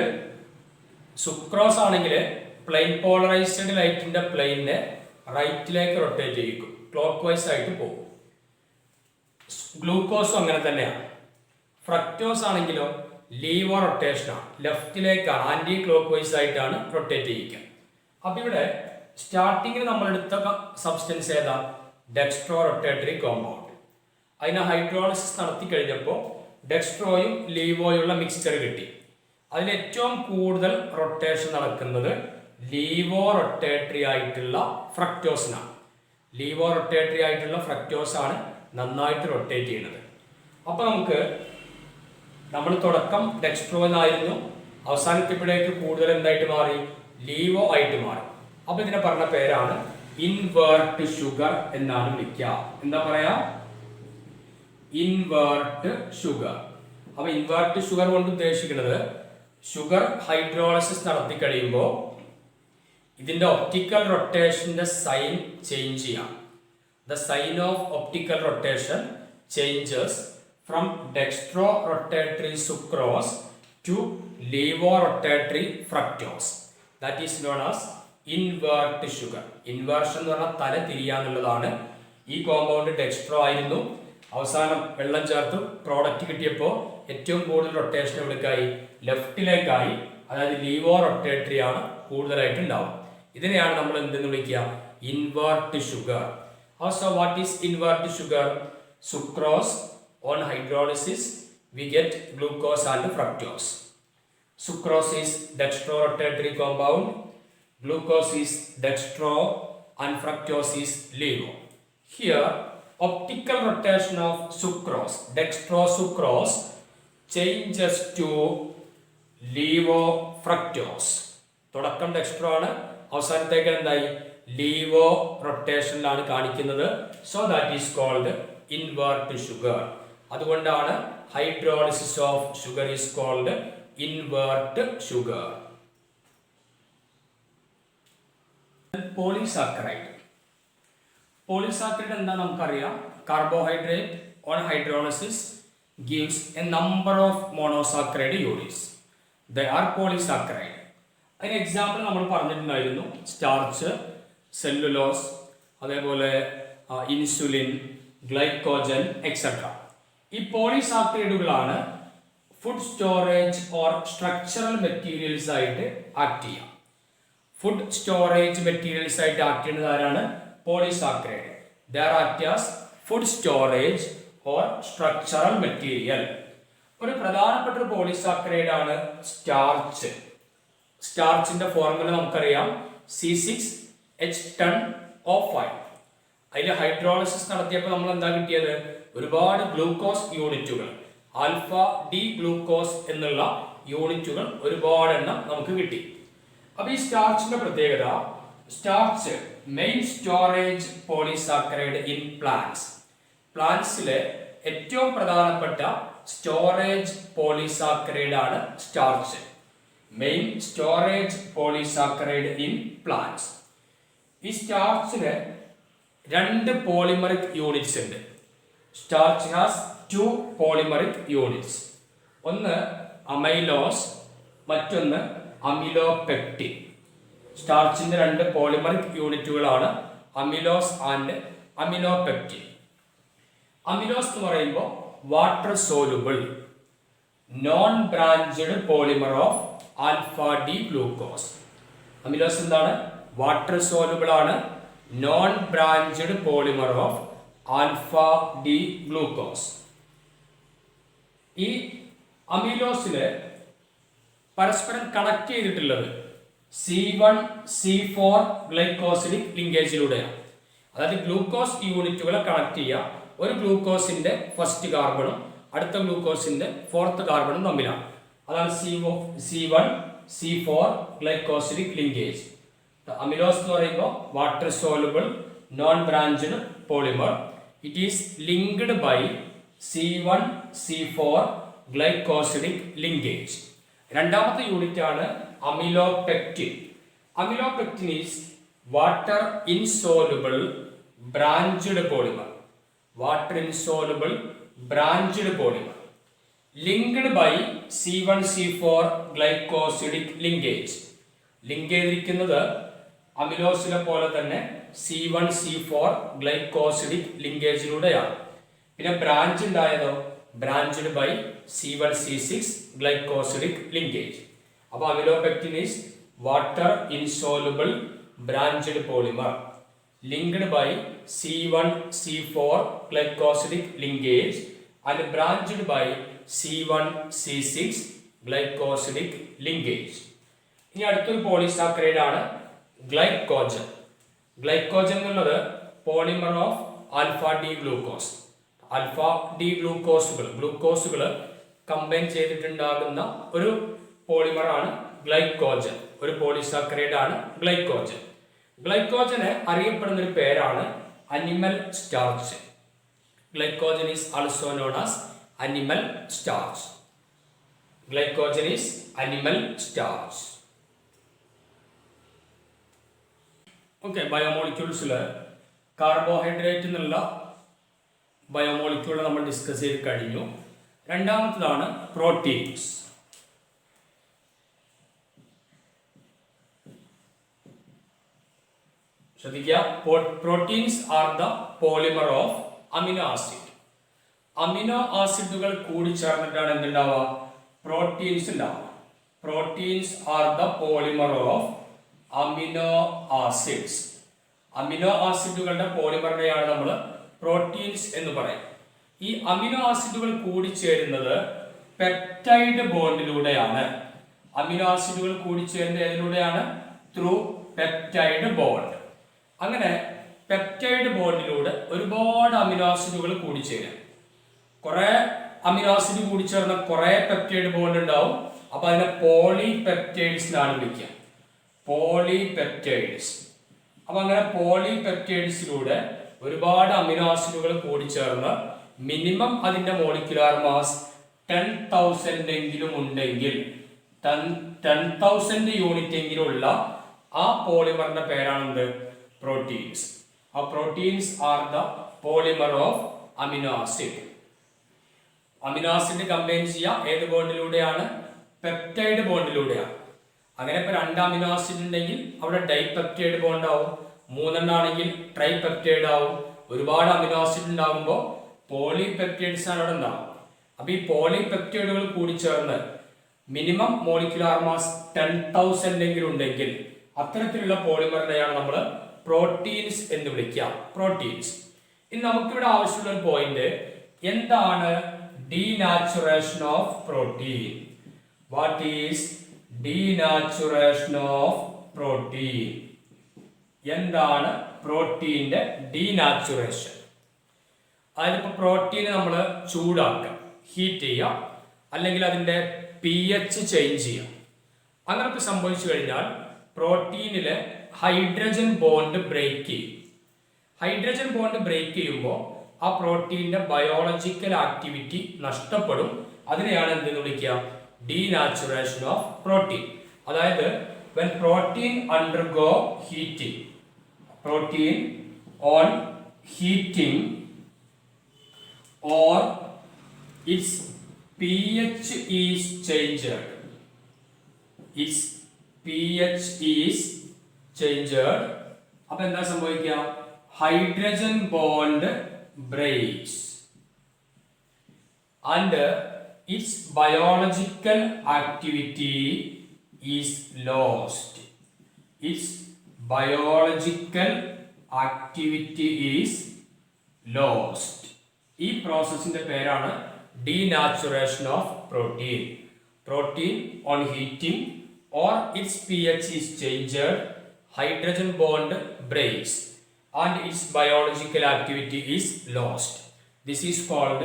സുക്രോസ് ആണെങ്കിൽ പ്ലെയിൻ പോളറൈസ്ഡ് ലൈറ്റിന്റെ പ്ലെയിനെ റൈറ്റിലേക്ക് റൊട്ടേറ്റ് ചെയ്യിക്കും, ക്ലോക്ക് വൈസ് ആയിട്ട് പോകും. ഗ്ലൂക്കോസും അങ്ങനെ തന്നെയാണ്. ഫ്രക്ടോസ് ആണെങ്കിലോ ലീവോ റൊട്ടേഷനാണ്, ലെഫ്റ്റിലേക്കാണ്, ആന്റി ക്ലോക്ക് വൈസ് ആയിട്ടാണ് റൊട്ടേറ്റ് ചെയ്യിക്കുക. അപ്പൊ ഇവിടെ സ്റ്റാർട്ടിങ്ങിൽ നമ്മൾ എടുത്ത സബ്സ്റ്റൻസ് ഏതാ? Dextro rotatory compound. അതിന് ഹൈഡ്രോളിസിസ് നടത്തി കഴിഞ്ഞപ്പോൾ ഡെക്സ്ട്രോയും ലീവോയുള്ള മിക്സ്ചർ കിട്ടി. അതിൽ ഏറ്റവും കൂടുതൽ റൊട്ടേഷൻ നടക്കുന്നത് ലീവോ റൊട്ടേറ്ററി ആയിട്ടുള്ള ഫ്രക്ടോസിനാണ്. ലീവോ റൊട്ടേറ്ററി ആയിട്ടുള്ള ഫ്രക്ടോസ് ആണ് നന്നായിട്ട് റൊട്ടേറ്റ് ചെയ്യുന്നത്. അപ്പൊ നമുക്ക് നമ്മൾ തുടക്കം ഡെക്സ്ട്രോ എന്നായിരുന്നു, അവസാനിക്കപ്പോഴേക്ക് കൂടുതൽ എന്തായിട്ട് മാറി? ലീവോ ആയിട്ട് മാറി. അപ്പൊ ഇതിനെ പറഞ്ഞ പേരാണ് ഇൻവേർട്ട് ഷുഗർ എന്നാണ് വിളിക്കുക. എന്താ പറയാ? Invert sugar. അപ്പൊ ഇൻവേർട്ട് ഷുഗർ കൊണ്ട് ഉദ്ദേശിക്കുന്നത് ഷുഗർ ഹൈഡ്രോളിസിസ് നടത്തി കഴിയുമ്പോൾ ഇതിൻ്റെ ഒപ്റ്റിക്കൽ റൊട്ടേഷൻ്റെ സൈൻ ചേഞ്ച് ചെയ്യാം. The sign of optical rotation changes from dextro rotatory sucrose to levo rotatory fructose. That is known as invert sugar. Inversion എന്ന് പറഞ്ഞാൽ തല തിരിയാന്നുള്ളതാണ്. ഈ കോമ്പൗണ്ട് ഡെക്സ്ട്രോ ആയിരുന്നു. അവസാനം വെള്ളം ചേർത്ത് പ്രോഡക്റ്റ് കിട്ടിയപ്പോൾ ഏറ്റവും കൂടുതൽ റൊട്ടേഷൻ എവിടേക്കായി? ലെഫ്റ്റിലേക്കായി. അതായത് ലീവോ റൊട്ടേറ്ററി ആണ് കൂടുതലായിട്ട് ഉണ്ടാവും. ഇതിനെയാണ് നമ്മൾ എന്തെന്ന് വിളിക്കുക? Invert sugar. Also, what is invert sugar? Sucrose on hydrolysis we get glucose and fructose. Sucrose is dextrorotatory compound, glucose is dextro and fructose is levo. Here optical rotation of sucrose, dextrosucrose changes to levo fructose. തുടക്കം dextro ആണ്, അവസാനത്തേക്ക് എന്തായി? Levo റൊട്ടേഷനിലാണ് കാണിക്കുന്നത്. So that is called invert sugar. അതുകൊണ്ടാണ് hydrolysis of sugar is called invert sugar. Polysaccharide. Polysaccharide എന്താ നമുക്കറിയാം. Carbohydrate on hydrolysis gives a number of monosaccharide units. They are polysaccharide. അതിന് എക്സാമ്പിൾ നമ്മൾ പറഞ്ഞിട്ടുണ്ടായിരുന്നു. സ്റ്റാർച്ച്, സെല്ലുലോസ്, അതേപോലെ insulin, glycogen etcetera. ഈ പോളിസാക്കറൈഡുകളാണ് food storage or structural materials ആയിട്ട് act ചെയ്യാം. ഫുഡ് സ്റ്റോറേജ് മെറ്റീരിയൽസ് ആയിട്ട് ആക്ട് ചെയ്യുന്നത് ആരാണ്? Polysaccharide. They are act as food storage or structural material. ഒരു പ്രധാനപ്പെട്ട ഒരു പോളിസാക്കറൈഡ് ആണ് സ്റ്റാർച്ച്. സ്റ്റാർച്ചിന്റെ ഫോർമുല നമുക്കറിയാം. C6H10O5. അതിൽ ഹൈഡ്രോളിസിസ് നടത്തിയപ്പോൾ നമ്മൾ എന്താ കിട്ടിയത്? ഒരുപാട് ഗ്ലൂക്കോസ് യൂണിറ്റുകൾ, ആൽഫ ഡി ഗ്ലൂക്കോസ് എന്നുള്ള യൂണിറ്റുകൾ ഒരുപാട് എണ്ണം നമുക്ക് കിട്ടി. അപ്പൊ ഈ സ്റ്റാർച്ചിന്റെ പ്രത്യേകത, starch main storage polysaccharide in plants. പ്ലാന്റ്സിലെ ഏറ്റവും പ്രധാനപ്പെട്ട സ്റ്റോറേജ് പോളിസാക്കറൈഡ് ആണ് starch. Main storage polysaccharide in plants. ഈ സ്റ്റാർച്ചിന് 2 പോളിമറിക് യൂണിറ്റ്സ് ഉണ്ട്. Starch has 2 polymeric units. ഒന്ന് അമൈലോസ്, മറ്റൊന്ന് അമിലോപെക്റ്റിൻ. സ്റ്റാർച്ചിന്റെ 2 പോളിമറിക് യൂണിറ്റുകളാണ് അമിലോസ് ആൻഡ് അമിലോപെക്റ്റിൻ. അമിലോസ് എന്ന് പറയുമ്പോൾ water soluble non branched polymer of alpha D glucose. Amylose എന്താണ്? വാട്ടർ സോലുബിൾ ആണ്, non branched polymer of alpha D glucose. ഈ അമിലോസില് പരസ്പരം കണക്ട് ചെയ്തിട്ടുള്ളത് C1C4 ഗ്ലൈക്കോസിഡിക് ലിങ്കേജിലൂടെയാണ്. അതായത് ഗ്ലൂക്കോസ് യൂണിറ്റുകളെ കണക്ട് ചെയ്യുക. ഒരു ഗ്ലൂക്കോസിന്റെ ഫസ്റ്റ് കാർബണും അടുത്ത ഗ്ലൂക്കോസിന്റെ 4th കാർബണും തമ്മിലാണ്. അതാണ് C1C4 ഗ്ലൈക്കോസിഡിക് ലിങ്കേജ്. അമിലോസ് എന്ന് പറയുമ്പോൾ water soluble non branched polymer. It is linked by C1C4 glycosidic linkage. രണ്ടാമത്തെ യൂണിറ്റ് ആണ് amylopectin. Amylopectin is water insoluble branched polymer. Water insoluble branched polymer linked by C1C4 glycosidic linkage. Link ചെയ്തിരിക്കുന്നത് അമിലോസിനെ പോലെ തന്നെ C1C4 glycosidic ലിങ്കേജിലൂടെയാണ്. പിന്നെ branch ഉണ്ടായതോ branched by C1C6 glycosidic linkage. അപ്പോൾ amylopectin is water insoluble branched polymer linked by C1C4 glycosidic linkage and branched by C1C6 glycosidic linkage. ഇനി അടുത്തൊരു പോളിസാക്കറൈഡ് ആണ് ഗ്ലൈക്കോജൻ. ഗ്ലൈക്കോജൻ എന്നുള്ളത് polymer of alpha D glucose. Alpha D ഗ്ലൂക്കോസുകൾ combine ചെയ്തിട്ടുണ്ടാകുന്ന ഒരു പോളിമറാണ് ഗ്ലൈക്കോജൻ. ഒരു പോളിസാക്കറൈഡ് ആണ് ഗ്ലൈക്കോജൻ. ഗ്ലൈക്കോജന് അറിയപ്പെടുന്ന ഒരു പേരാണ് animal starch. Glycogen is also known as animal starch. Glycogen is animal starch. Okay, ബയോമോളിക്യൂൾസിൽ കാർബോഹൈഡ്രേറ്റ് എന്നുള്ള ബയോമോളിക്യൂൾ നമ്മൾ ഡിസ്കസ് ചെയ്ത് കഴിഞ്ഞു. രണ്ടാമത്തതാണ് പ്രോട്ടീൻസ്. ശ്രദ്ധിക്കുക, proteins are the polymer of amino acid. Amino ആസിഡുകൾ കൂടി ചേർന്നിട്ടാണ് എന്തുണ്ടാവുക? പ്രോട്ടീൻസ് ഉണ്ടാവുക. Proteins are the polymer of amino acids. Amino ആസിഡുകളുടെ പോളിമറിനെയാണ് നമ്മൾ പ്രോട്ടീൻസ് എന്ന് പറയും. ഈ അമിനോ ആസിഡുകൾ കൂടിച്ചേരുന്നത് പെപ്റ്റൈഡ് ബോണ്ടിലൂടെയാണ്. അമിനോ ആസിഡുകൾ കൂടിച്ചേരുന്നത് ഏതിലൂടെയാണ്? Through peptide bond. അങ്ങനെ പെപ്റ്റൈഡ് ബോണ്ടിലൂടെ ഒരുപാട് അമിനോ ആസിഡുകൾ കൂടിച്ചേരും. കുറെ അമിനോ ആസിഡ് കൂടിച്ചേർന്ന കുറെ പെപ്റ്റൈഡ് ബോണ്ട് ഉണ്ടാവും. അപ്പൊ അതിനെ പോളിപെപ്റ്റൈഡ്സ് എന്നാണ് വിളിക്കുക. പോളിപെപ്റ്റൈഡ്സ്. അപ്പൊ അങ്ങനെ പോളിപെപ്റ്റൈഡ്സിലൂടെ ഒരുപാട് അമിനോ ആസിഡുകൾ കൂടിച്ചേർന്ന് മിനിമം അതിന്റെ മോളിക്യുലാർ മാസ് 10,000 എങ്കിലും ഉണ്ടെങ്കിൽ 10,000 യൂണിറ്റ് എങ്കിലും ഉള്ള ആ പോളിമറിന്റെ പേരാണെന്ത്? പ്രോട്ടീൻസ്. ആ proteins are the polymer of amino acid. Amino acid combine ചെയ്യുക ഏത് ബോണ്ടിലൂടെയാണ്? പെപ്റ്റൈഡ് ബോണ്ടിലൂടെയാണ്. അങ്ങനെ ഇപ്പൊ 2 അമിനോ ആസിഡ് ഉണ്ടെങ്കിൽ അവിടെ ഡൈപെപ്റ്റൈഡ് ബോണ്ട് ആവും. 3 ആണെങ്കിൽ ട്രൈപെപ്റ്റൈഡ് ആവും. ഒരുപാട് അമിനോ ആസിഡ് ഉണ്ടാകുമ്പോൾ പോളിപെപ്റ്റൈഡ്സ് ആണ് അവിടെ ഉണ്ടാവും. അപ്പൊ ഈ പോളിപെപ്റ്റൈഡുകൾ കൂടി ചേർന്ന് മിനിമം മോളിക്യുലാർ മാസ് 10,000 എങ്കിലും ഉണ്ടെങ്കിൽ അത്തരത്തിലുള്ള പോളിമറിനെയാണ് നമ്മൾ പ്രോട്ടീൻസ് എന്ന് വിളിക്കുക. പ്രോട്ടീൻസ്. ഇനി നമുക്കിവിടെ ആവശ്യമുള്ള ഒരു പോയിന്റ്, എന്താണ് denaturation of protein? What is denaturation of protein? എന്താണ് പ്രോട്ടീന്റെ ഡീനാച്ചുറേഷൻ? അതിലിപ്പോ പ്രോട്ടീനെ നമ്മൾ ചൂടാക്കുക, ഹീറ്റ് ചെയ്യുക, അല്ലെങ്കിൽ അതിന്റെ pH ചേഞ്ച് ചെയ്യുക. അങ്ങനൊക്കെ സംഭവിച്ചു കഴിഞ്ഞാൽ പ്രോട്ടീനിലെ ഹൈഡ്രജൻ ബോണ്ട് ബ്രേക്ക് ചെയ്യും. ഹൈഡ്രജൻ ബോണ്ട് ബ്രേക്ക് ചെയ്യുമ്പോൾ ആ പ്രോട്ടീന്റെ ബയോളജിക്കൽ ആക്ടിവിറ്റി നഷ്ടപ്പെടും. അതിനെയാണ് എന്തെന്ന് വിളിക്കുക? Denaturation of protein. അതായത് when protein undergo heating, protein on heating or its pH is changed, its pH is changed, അപ്പോൾ എന്താ സംഭവിക്കുക? Hydrogen bond breaks and its biological activity is lost. Its biological activity is lost. ഈ പ്രോസസ്സിന്റെ പേരാണ് denaturation of protein. Protein on heating or its pH is changed, hydrogen bond breaks and its biological activity is lost. This is called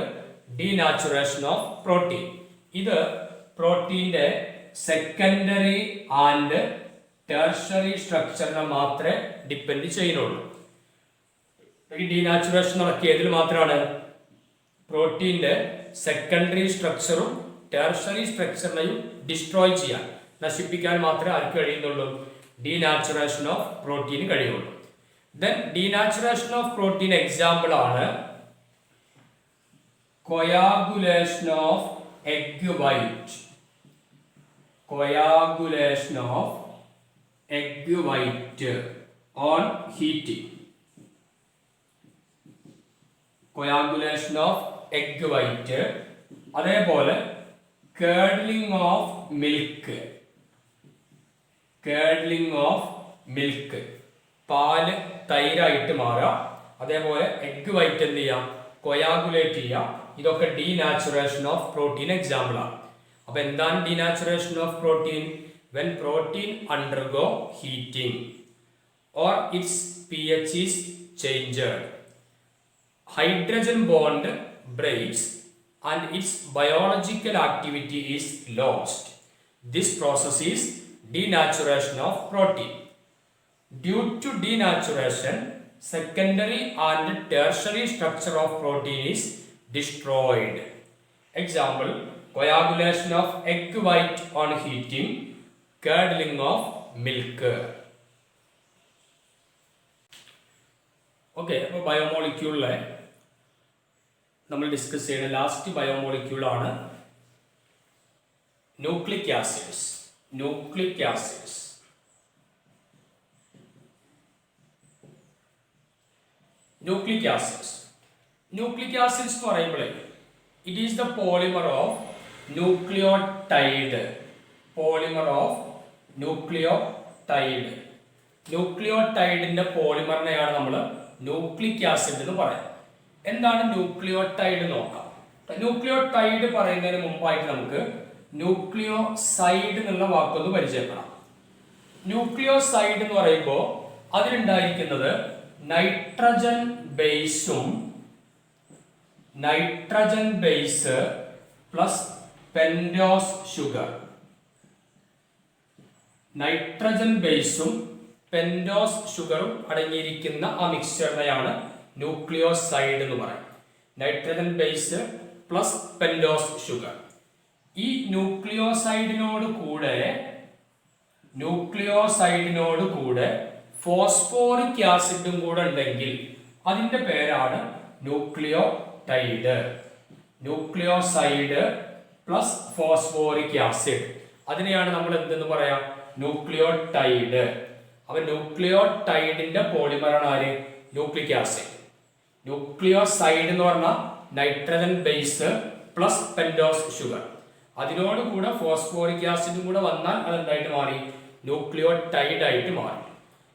denaturation of protein. ഇത് പ്രോട്ടീന്റെ secondary and tertiary സ്ട്രക്ചറിനെ മാത്രമേ depend ചെയ്യുന്നുള്ളൂ. ഈ denaturation നടക്കുക ഏതിൽ മാത്രമാണ്? പ്രോട്ടീന്റെ സെക്കൻഡറി സ്ട്രക്ചറും ടെർഷറി സ്ട്രക്ചറിനെയും ഡിസ്ട്രോയ് ചെയ്യാൻ, നശിപ്പിക്കാൻ മാത്രമേ ആർക്ക് കഴിയുന്നുള്ളൂ? ഡീനാച്ചുറേഷൻ ഓഫ് പ്രോട്ടീൻ കഴിയുള്ളൂ. Then denaturation of protein example ആണ് coagulation of egg white. Coagulation of egg white on heating. Coagulation of egg white. അതേപോലെ curdling of milk. Curdling of milk. പാല് തൈരായിട്ട് മാറുക. അതേപോലെ എഗ് വൈറ്റ് എന്ത് ചെയ്യാം? കൊയാഗുലേറ്റ് ചെയ്യുക. ഇതൊക്കെ ഡീനാച്ചുറേഷൻ ഓഫ് പ്രോട്ടീൻ എക്സാമ്പിൾ ആണ്. അപ്പൊ എന്താണ് denaturation of protein? when protein undergo heating or its pH is changed, hydrogen bond breaks and its biological activity is lost. This process is denaturation of protein. Due to denaturation, secondary and tertiary structure of protein is destroyed. Example: coagulation of egg white on heating, curdling of milk. Okay, അപ്പോൾ ബയോമോളിക്യൂളിലെ നമ്മൾ discuss ചെയ്യുന്ന last ബയോമോളിക്യൂളാണ് nucleic acids. Nucleic acids nucleic acids nucleic acids എന്ന് പറയുമ്പോഴേ it is the polymer of nucleotide. Polymer of nucleotide. ന്യൂക്ലിയോടൈഡിന്റെ പോളിമറിനെയാണ് നമ്മൾ ന്യൂക്ലിക് ആസിഡ് എന്ന് പറയുന്നത്. എന്താണ് ന്യൂക്ലിയോടൈഡ് നോക്കാം. ന്യൂക്ലിയോടൈഡ് പറയുന്നതിന് മുമ്പായിട്ട് നമുക്ക് ന്യൂക്ലിയോസൈഡ് എന്നുള്ള വാക്കൊന്ന് പരിചയപ്പെടാം. ന്യൂക്ലിയോസൈഡ് എന്ന് പറയുമ്പോൾ അതിലുണ്ടായിരിക്കുന്നത് നൈട്രജൻ ബേസും nitrogen base plus pentose sugar. Nitrogen ബേസും പെൻറ്റോസ് ഷുഗറും അടങ്ങിയിരിക്കുന്ന ആ മിക്സ്ചറിനെയാണ് ന്യൂക്ലിയോസൈഡ് എന്ന് പറയുന്നത്. Nitrogen base plus pentose sugar. ഈ ന്യൂക്ലിയോസൈഡിനോട് കൂടെ ഫോസ്ഫോറിക് ആസിഡും കൂടെ ഉണ്ടെങ്കിൽ അതിന്റെ പേരാണ് nucleotide. Nucleoside plus phosphoric acid, അതിനെയാണ് നമ്മൾ എന്തെന്ന് പറയാം, ന്യൂക്ലിയോടൈഡ്. അപ്പൊ ന്യൂക്ലിയോടൈഡിന്റെ പോളിമറാണ് ആര്, ന്യൂക്ലിക് ആസിഡ്. ന്യൂക്ലിയോസൈഡ് എന്ന് പറഞ്ഞാൽ nitrogen base plus pentose sugar, അതിനോട് കൂടെ ഫോസ്ഫോറിക് ആസിഡും കൂടെ വന്നാൽ അതെന്തായിട്ട് മാറി, ന്യൂക്ലിയോടൈഡ് ആയിട്ട് മാറി.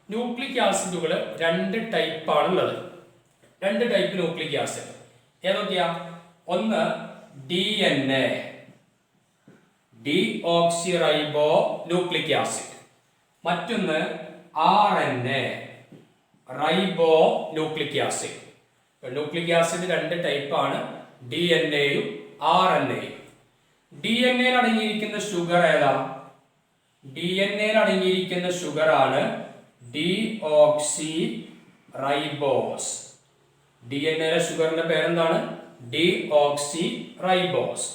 ന്യൂക്ലിക് ആസിഡുകൾ രണ്ട് ടൈപ്പാണ് ഉള്ളത്. രണ്ട് ടൈപ്പ് ന്യൂക്ലിക് ആസിഡ് ഏതൊക്കെയാ? ഒന്ന് DNA, ഡീഓക്സിറൈബോ ന്യൂക്ലിക് ആസിഡ്. മറ്റൊന്ന് RNA, റൈബോ nucleic acid. Nucleic acid രണ്ട് ടൈപ്പാണ്, DNAയും RNAയും. DNA അടങ്ങിയിരിക്കുന്ന ഷുഗർ ഏതാ? DNA അടങ്ങിയിരിക്കുന്ന ഷുഗർ ആണ് ഡീഓക്സി റൈബോസ്. DNA ഷുഗറിന്റെ പേരെന്താണ്? ഡീഓക്സി റൈബോസ്.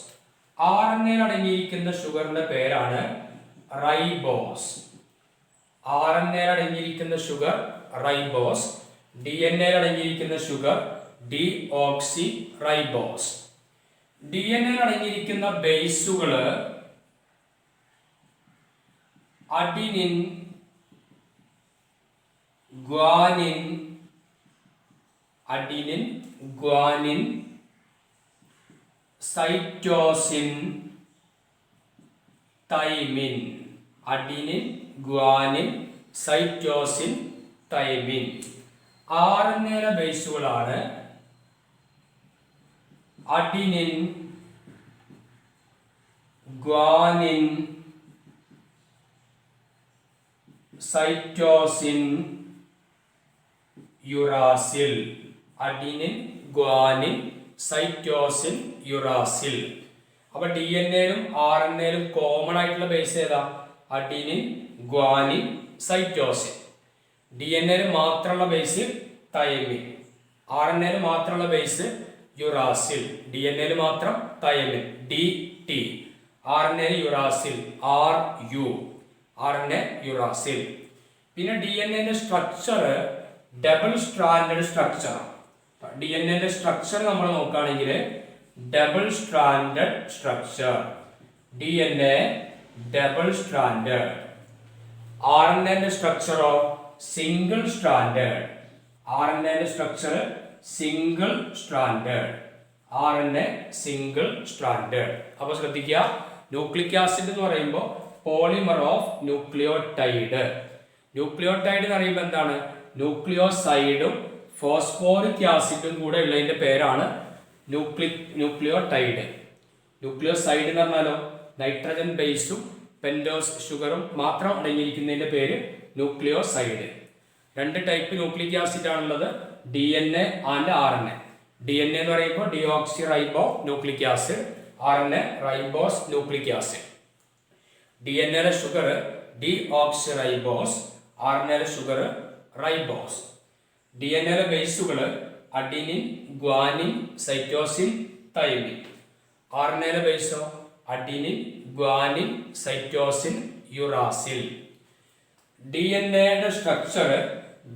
RNA അടങ്ങിയിരിക്കുന്ന ഷുഗറിന്റെ പേരാണ് റൈബോസ്. RNA അടങ്ങിയിരിക്കുന്ന ഷുഗർ റൈബോസ്, DNA അടങ്ങിയിരിക്കുന്ന ഷുഗർ ഡീഓക്സി റൈബോസ്. DNA അടങ്ങിയിരിക്കുന്ന ബേസുകള് adenine, guanine, cytosine, thymine. Adenine, guanine, cytosine, thymine. RNA ബേസുകളാണ് adenine, guanine, cytosine, uracil. Adenine, guanine, cytosine, uracil. അപ്പൊ DNA-ലും RNA-ലും കോമൺ ആയിട്ടുള്ള ബേസ് ഏതാ? Adenine, guanine, cytosine. DNA-ല് മാത്രമുള്ള ബേസ് തൈമിൻ, RNA-ല് മാത്രമുള്ള ബേസ് യുറാസിൽ. DNA-ല് മാത്രം തൈമിൻ, DT. RNA-ല് യുറാസിൽ, RU. RNA uracil. പിന്നെ DNA-ന്റെ സ്ട്രക്ചർ ഡബിൾ സ്ട്രാൻഡഡ് സ്ട്രക്ചർ. DNA-ന്റെ സ്ട്രക്ചർ നമ്മൾ നോക്കുകയാണെങ്കിൽ double stranded structure. DNA double stranded. RNA-ന്റെ സ്ട്രക്ചറോ സിംഗിൾ സ്ട്രാൻഡഡ്. RNA-ന്റെ structure single stranded. RNA single stranded. അപ്പൊ ശ്രദ്ധിക്കുക, ന്യൂക്ലിക് ആസിഡ് എന്ന് പറയുമ്പോൾ പോളിമർ ഓഫ് ന്യൂക്ലിയോടൈഡ്. ന്യൂക്ലിയോടൈഡ് എന്ന് പറയുമ്പോൾ എന്താണ്? ന്യൂക്ലിയോസൈഡും ഫോസ്ഫോറിക് ആസിഡും കൂടെ ഉള്ളതിന്റെ പേരാണ് ന്യൂക്ലിയോടൈഡ്. ന്യൂക്ലിയോസൈഡ് എന്ന് പറഞ്ഞാലോ നൈട്രജൻ ബേസും പെൻറ്റോസ് ഷുഗറും മാത്രം അടങ്ങിയിരിക്കുന്നതിന്റെ പേര് ന്യൂക്ലിയോസൈഡ്. രണ്ട് ടൈപ്പ് ന്യൂക്ലിക് ആസിഡ് ആണുള്ളത്, DNA ആൻഡ് RNA. DNA എന്ന് പറയുമ്പോൾ deoxy ribo nucleic acid, RNA ribose nucleic acid. DNA sugar deoxy ribose, RNA sugar ribose. DNA ബേസുകൾ adenine, guanine, cytosine, thymine. RNA ബേസോ adenine, guanine, cytosine, uracil. DNA structure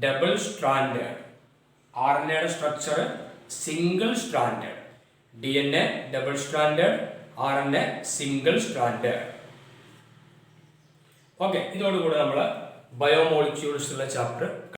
double stranded. RNA structure single stranded, DNA double stranded, RNA single stranded. Okay, ഇതോടുകൂടി നമ്മൾ biomolecules ഉള്ള chapter